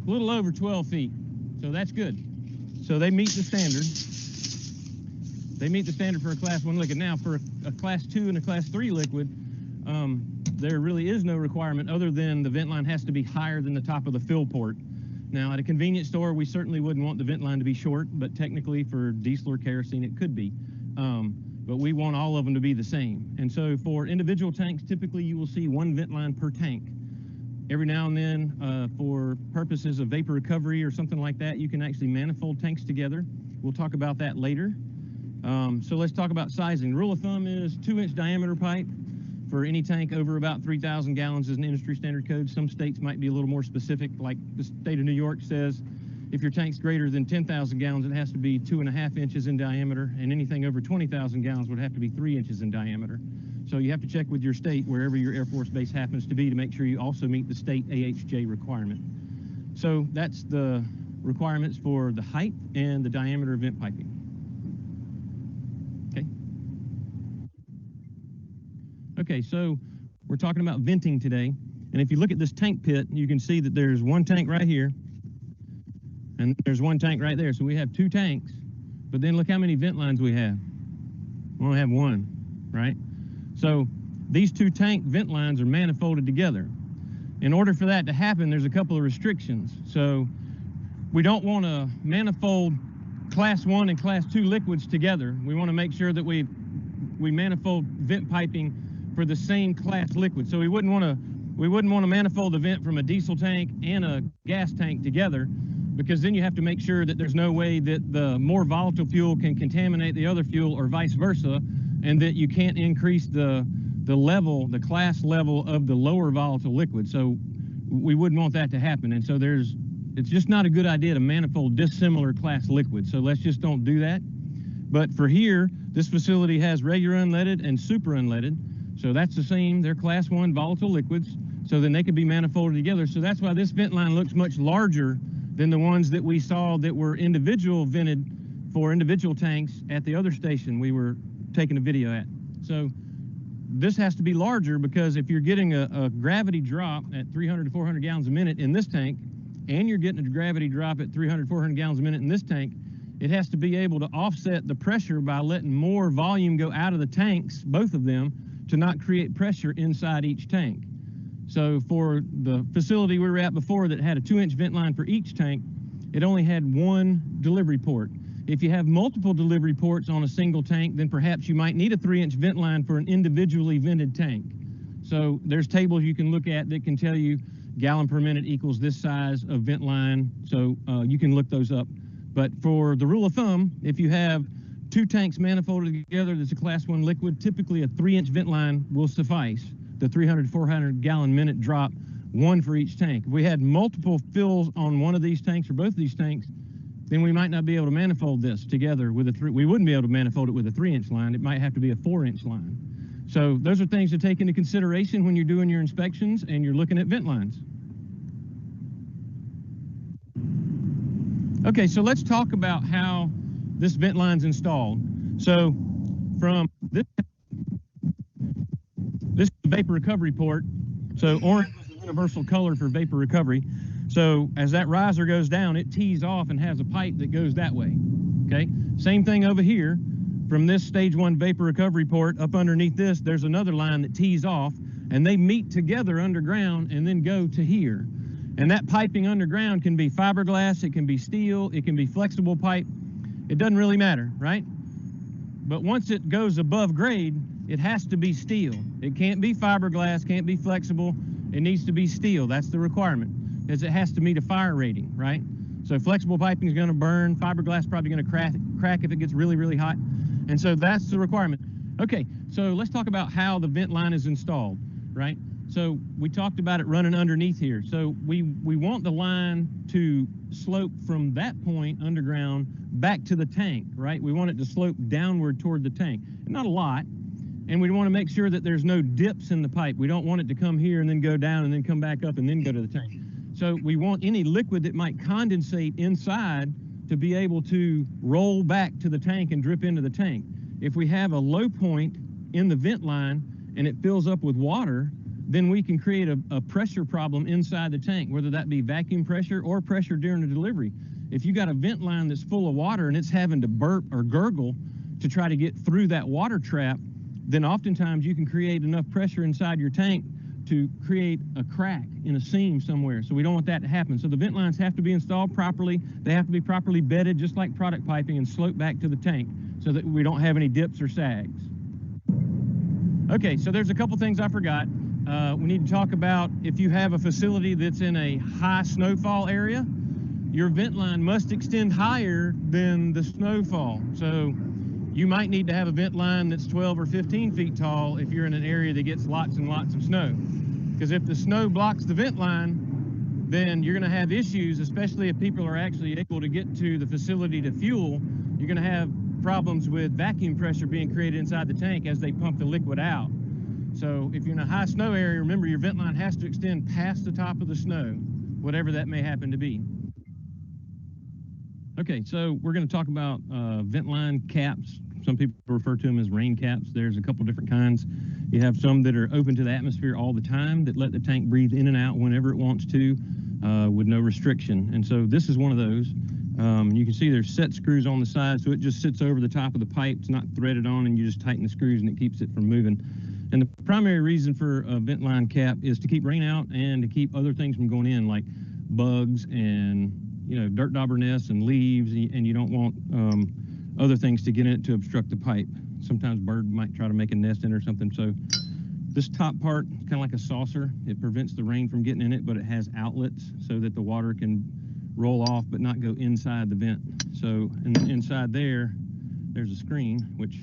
A little over 12 feet, so that's good. So they meet the standard. They meet the standard for a Class 1 liquid. Now, for a Class 2 and a Class 3 liquid, there really is no requirement other than the vent line has to be higher than the top of the fill port. Now, at a convenience store, we certainly wouldn't want the vent line to be short, but technically for diesel or kerosene, it could be. But we want all of them to be the same. And so for individual tanks, typically you will see 1 vent line per tank. Every now and then, for purposes of vapor recovery or something like that, you can actually manifold tanks together. We'll talk about that later. So let's talk about sizing. Rule of thumb is 2-inch diameter pipe for any tank over about 3,000 gallons is an industry standard code. Some states might be a little more specific, like the state of New York says if your tank's greater than 10,000 gallons, it has to be 2.5 inches in diameter, and anything over 20,000 gallons would have to be 3 inches in diameter. So you have to check with your state, wherever your Air Force base happens to be, to make sure you also meet the state AHJ requirement. So that's the requirements for the height and the diameter of vent piping. Okay. Okay, so we're talking about venting today. And if you look at this tank pit, you can see that there's one tank right here, and there's one tank right there. So we have two tanks, but then look how many vent lines we have. We only have one, right? So these two tank vent lines are manifolded together. In order for that to happen, there's a couple of restrictions. So we don't want to manifold class 1 and class 2 liquids together. We want to make sure that we manifold vent piping for the same class liquid. So we wouldn't want to manifold the vent from a diesel tank and a gas tank together, because then you have to make sure that there's no way that the more volatile fuel can contaminate the other fuel or vice versa, and that you can't increase the class level of the lower volatile liquid. So we wouldn't want that to happen. And so it's just not a good idea to manifold dissimilar class liquids. So let's just don't do that. But for here, this facility has regular unleaded and super unleaded. So that's the same, they're class 1 volatile liquids. So then they could be manifolded together. So that's why this vent line looks much larger than the ones that we saw that were individual vented for individual tanks at the other station we were taking a video at. So this has to be larger, because if you're getting a gravity drop at 300 to 400 gallons a minute in this tank, and you're getting a gravity drop at 300, 400 gallons a minute in this tank, it has to be able to offset the pressure by letting more volume go out of the tanks, both of them, to not create pressure inside each tank. So for the facility we were at before that had a 2-inch vent line for each tank, it only had one delivery port. If you have multiple delivery ports on a single tank, then perhaps you might need a 3-inch vent line for an individually vented tank. So there's tables you can look at that can tell you gallon per minute equals this size of vent line. So you can look those up. But for the rule of thumb, if you have two tanks manifolded together that's a class 1 liquid, typically a 3-inch vent line will suffice. The 300 to 400 gallon minute drop, one for each tank. If we had multiple fills on one of these tanks or both of these tanks, then we might not be able to manifold this together with we wouldn't be able to manifold it with a 3-inch line. It might have to be a 4-inch line. So those are things to take into consideration when you're doing your inspections and you're looking at vent lines. Okay, so let's talk about how this vent line's installed. So from this is the vapor recovery port. So orange is the universal color for vapor recovery. So as that riser goes down, it tees off and has a pipe that goes that way. Okay, same thing over here. From this stage 1 vapor recovery port up underneath this, there's another line that tees off, and they meet together underground and then go to here. And that piping underground can be fiberglass, it can be steel, it can be flexible pipe. It doesn't really matter, right? But once it goes above grade, it has to be steel. It can't be fiberglass, can't be flexible. It needs to be steel. That's the requirement, because it has to meet a fire rating, right? So flexible piping is going to burn. Fiberglass probably going to crack if it gets really, really hot. And so that's the requirement. Okay, so let's talk about how the vent line is installed, right? So we talked about it running underneath here. So we want the line to slope from that point underground back to the tank, right? We want it to slope downward toward the tank. Not a lot. And we want to make sure that there's no dips in the pipe. We don't want it to come here and then go down and then come back up and then go to the tank. So we want any liquid that might condensate inside to be able to roll back to the tank and drip into the tank. If we have a low point in the vent line and it fills up with water, then we can create a pressure problem inside the tank, whether that be vacuum pressure or pressure during the delivery. If you got a vent line that's full of water and it's having to burp or gurgle to try to get through that water trap, then oftentimes you can create enough pressure inside your tank to create a crack in a seam somewhere. So we don't want that to happen. So the vent lines have to be installed properly. They have to be properly bedded, just like product piping, and slope back to the tank so that we don't have any dips or sags. Okay, so there's a couple things I forgot. We need to talk about if you have a facility that's in a high snowfall area, your vent line must extend higher than the snowfall. So you might need to have a vent line that's 12 or 15 feet tall if you're in an area that gets lots and lots of snow. Because if the snow blocks the vent line, then you're going to have issues, especially if people are actually able to get to the facility to fuel. You're going to have problems with vacuum pressure being created inside the tank as they pump the liquid out. So if you're in a high snow area, remember your vent line has to extend past the top of the snow, whatever that may happen to be. Okay, so we're going to talk about vent line caps, Some people refer to them as rain caps. There's a couple different kinds. You have some that are open to the atmosphere all the time that let the tank breathe in and out whenever it wants to with no restriction. And so this is one of those. You can see there's set screws on the side, so it just sits over the top of the pipe. It's not threaded on, and you just tighten the screws and it keeps it from moving. And the primary reason for a vent line cap is to keep rain out and to keep other things from going in, like bugs and dirt dauber nests and leaves, and you don't want other things to get in it to obstruct the pipe. Sometimes bird might try to make a nest in or something. So this top part is kind of like a saucer. It prevents the rain from getting in it, but it has outlets so that the water can roll off but not go inside the vent. So inside there's a screen, which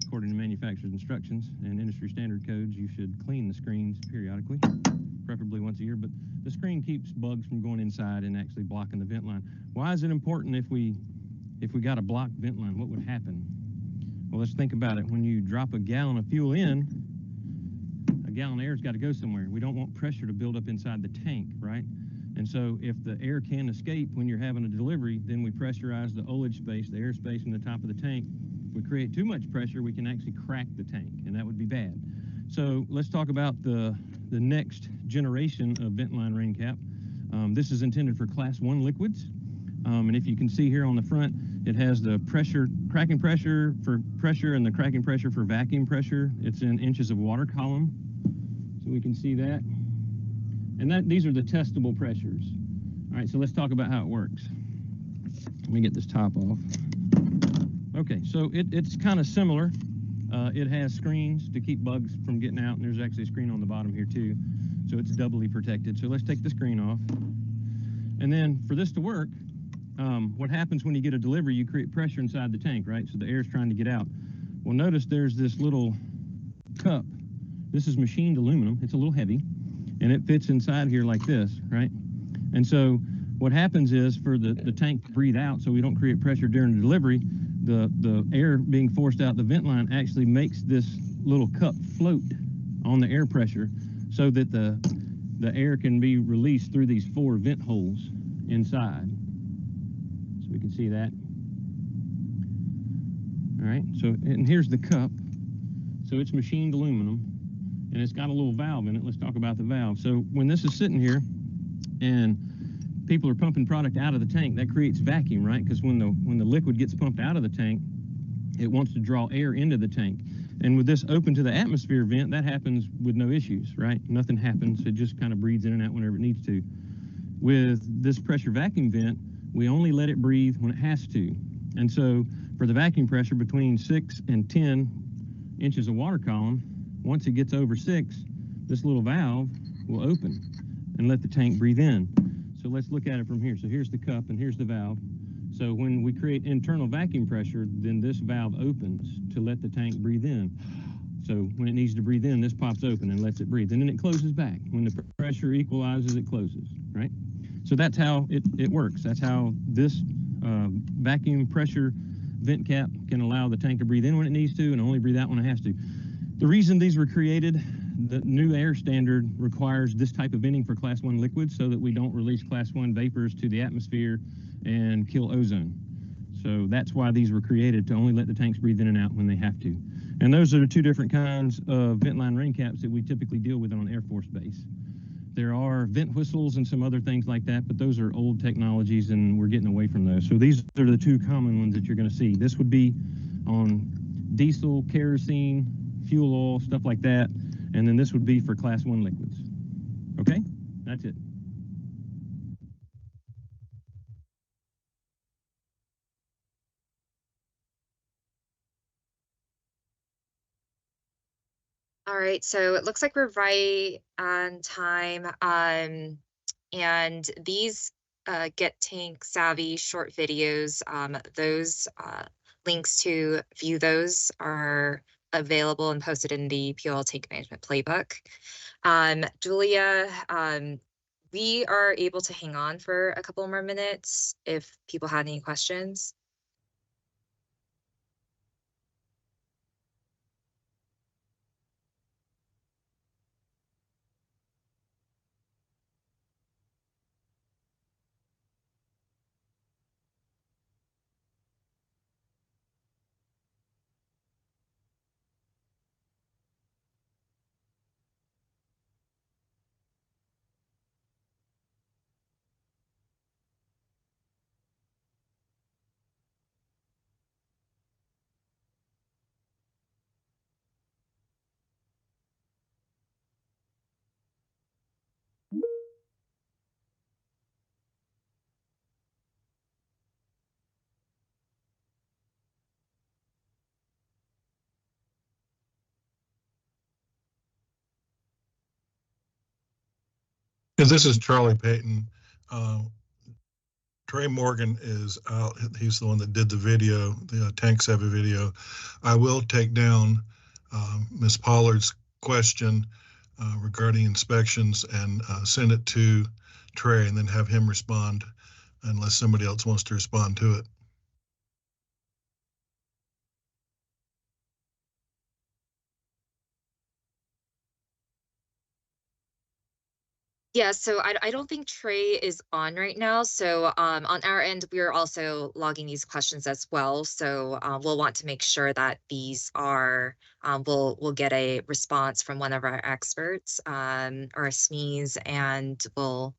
according to manufacturer's instructions and industry standard codes, you should clean the screens periodically, preferably once a year. But the screen keeps bugs from going inside and actually blocking the vent line. Why is it important if we got a blocked vent line? What would happen? Well, let's think about it. When you drop a gallon of fuel in, a gallon of air's got to go somewhere. We don't want pressure to build up inside the tank, right? And so if the air can escape when you're having a delivery, then we pressurize the ullage space, the air space in the top of the tank. If we create too much pressure, we can actually crack the tank, and that would be bad. So let's talk about the next generation of vent line rain cap. This is intended for Class 1 liquids. And if you can see here on the front, it has the cracking pressure for pressure and the cracking pressure for vacuum pressure. It's in inches of water column, so we can see that. And these are the testable pressures. All right, so let's talk about how it works. Let me get this top off. Okay, so it's kind of similar. It has screens to keep bugs from getting out, and there's actually a screen on the bottom here too, so it's doubly protected. So let's take the screen off. And then for this to work, what happens when you get a delivery, you create pressure inside the tank, right? So the air is trying to get out. Well, notice there's this little cup. This is machined aluminum. It's a little heavy, and it fits inside here like this, right? And so what happens is for the tank to breathe out so we don't create pressure during the delivery, the air being forced out the vent line actually makes this little cup float on the air pressure so that the air can be released through these 4 vent holes inside. So we can see that. All right, so, and here's the cup. So it's machined aluminum, and it's got a little valve in it. Let's talk about the valve. So when this is sitting here and people are pumping product out of the tank, that creates vacuum, right? Because when the liquid gets pumped out of the tank, it wants to draw air into the tank. And with this open to the atmosphere vent, that happens with no issues, right? Nothing happens. It just kind of breathes in and out whenever it needs to. With this pressure vacuum vent, we only let it breathe when it has to. And so for the vacuum pressure between 6 and 10 inches of water column, once it gets over 6, this little valve will open and let the tank breathe in. So let's look at it from here. So here's the cup and here's the valve. So when we create internal vacuum pressure, then this valve opens to let the tank breathe in. So when it needs to breathe in, this pops open and lets it breathe. And then it closes back. When the pressure equalizes, it closes, right? So that's how it works. That's how this vacuum pressure vent cap can allow the tank to breathe in when it needs to and only breathe out when it has to. The reason these were created, the new air standard requires this type of venting for Class 1 liquids so that we don't release Class 1 vapors to the atmosphere and kill ozone. So that's why these were created, to only let the tanks breathe in and out when they have to. And those are the 2 different kinds of vent line rain caps that we typically deal with on Air Force Base. There are vent whistles and some other things like that, but those are old technologies and we're getting away from those. So these are the 2 common ones that you're going to see. This would be on diesel, kerosene, fuel oil, stuff like that. And then this would be for Class 1 liquids. Okay, that's it. All right, so it looks like we're right on time. And these Get Tank Savvy short videos, those links to view those are available and posted in the POL Tank Management Playbook. Julia, we are able to hang on for a couple more minutes if people had any questions. Yeah, this is Charlie Payton. Trey Morgan is out. He's the one that did the video, the tank savvy video. I will take down Ms. Pollard's question regarding inspections and send it to Trey and then have him respond unless somebody else wants to respond to it. Yeah, so I don't think Trey is on right now. So on our end, we're also logging these questions as well. So we'll want to make sure that these are, we'll get a response from one of our experts or SMEs, and we'll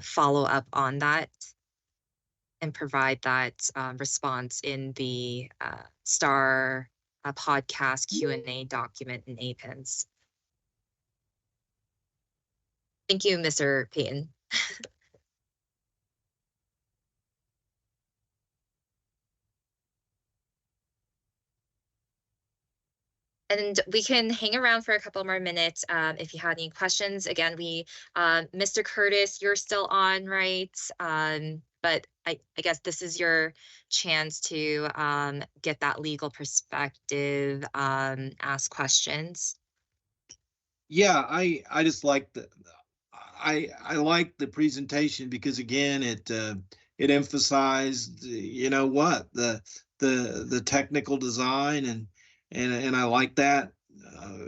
follow up on that and provide that response in the STAR podcast Q&A document in APINS. Thank you, Mr. Payton. And we can hang around for a couple more minutes if you had any questions. Again, Mr. Curtis, you're still on, right? But I guess this is your chance to get that legal perspective, ask questions. Yeah, I just like I like the presentation because again it emphasized the technical design and I like that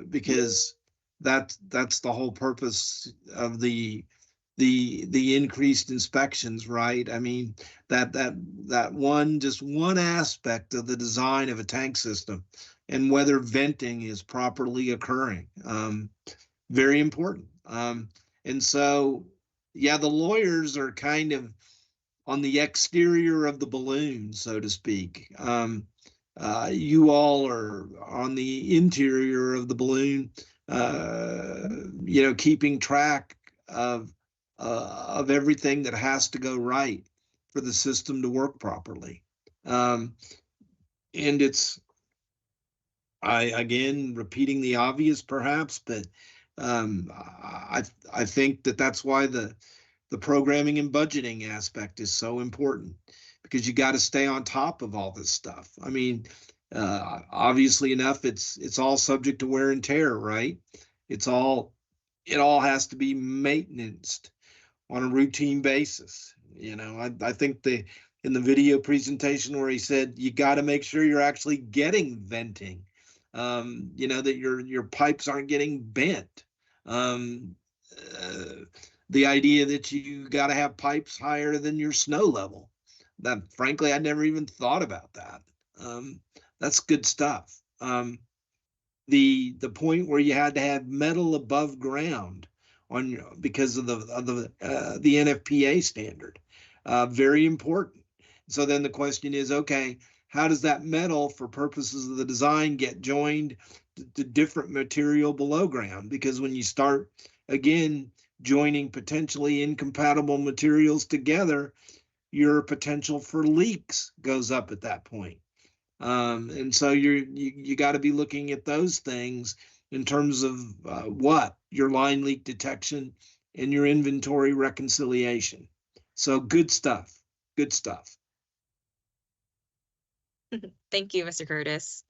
because that's the whole purpose of the increased inspections, right? I mean that one aspect of the design of a tank system and whether venting is properly occurring. Very important. And so, yeah, the lawyers are kind of on the exterior of the balloon, so to speak. You all are on the interior of the balloon, keeping track of everything that has to go right for the system to work properly. And again, repeating the obvious perhaps, but I think that's why the programming and budgeting aspect is so important because you got to stay on top of all this stuff. I mean, obviously enough, it's all subject to wear and tear, right? It all has to be maintained on a routine basis. I think in the video presentation where he said you got to make sure you're actually getting venting, that your pipes aren't getting bent. The idea that you got to have pipes higher than your snow level. That frankly, I never even thought about that. That's good stuff. The point where you had to have metal above ground because of the NFPA standard, very important. So then the question is, okay, how does that metal, for purposes of the design, get joined to different material below ground? Because when you start again joining potentially incompatible materials together, your potential for leaks goes up at that point. And so you got to be looking at those things in terms of what your line leak detection and your inventory reconciliation. So good stuff. Good stuff. Thank you, Mr. Curtis.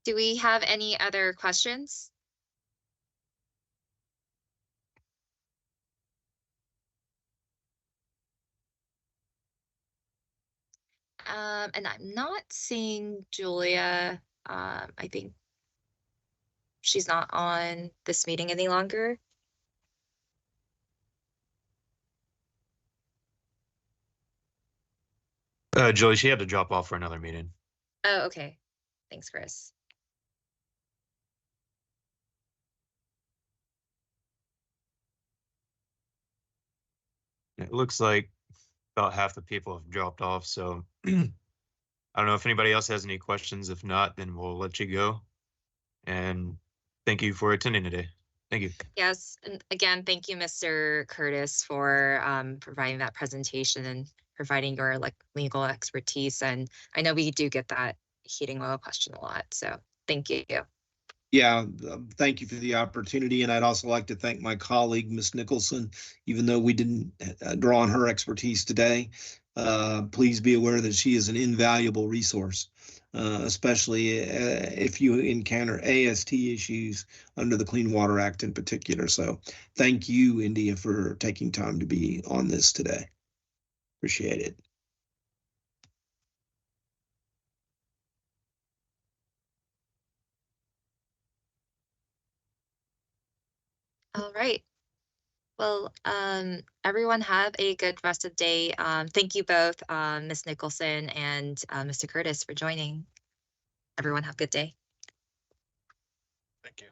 Do we have any other questions? And I'm not seeing Julia. I think she's not on this meeting any longer. Julie, she had to drop off for another meeting. Oh, okay. Thanks, Chris. It looks like about half the people have dropped off, so I don't know if anybody else has any questions. If not, then we'll let you go. And thank you for attending today. Thank you. Yes, and again, thank you, Mr. Curtis, for providing that presentation and providing your legal expertise. And I know we do get that heating oil question a lot, so thank you. Yeah, thank you for the opportunity. And I'd also like to thank my colleague, Ms. Nicholson, even though we didn't draw on her expertise today. Please be aware that she is an invaluable resource, especially if you encounter AST issues under the Clean Water Act in particular. So thank you, India, for taking time to be on this today. Appreciate it. All right. Well, everyone have a good rest of the day. Thank you both, Ms. Nicholson and Mr. Curtis, for joining. Everyone have a good day. Thank you.